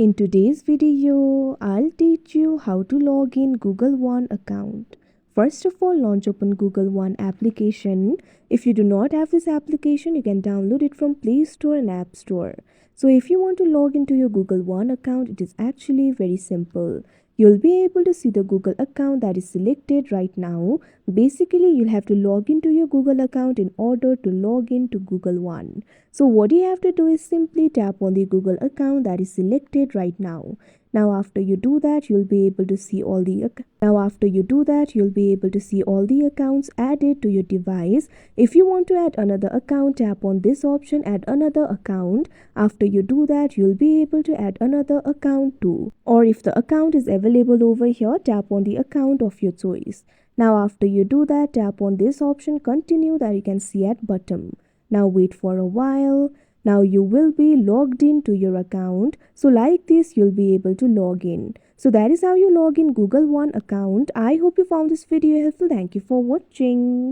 In today's video, I'll teach you how to log in Google One account. First of all, launch open Google One application. If you do not have this application, you can download it from Play Store and App Store. So if you want to log into your Google One account, it is actually very simple. You'll be able to see the Google account that is selected right now. Basically, you'll have to log into your Google account in order to log into Google One. So what you have to do is simply tap on the Google account that is selected right now. Now after you do that, you'll be able to see all the accounts added to your device. If you want to add another account, tap on this option, add another account. After you do that, you'll be able to add another account too. Or if the account is available over here, tap on the account of your choice. Now after you do that, tap on this option continue that you can see at bottom. Now wait for a while. Now you will be logged into your account. So like this, you'll be able to log in. So that is how you log in Google One account. I hope you found this video helpful. Thank you for watching.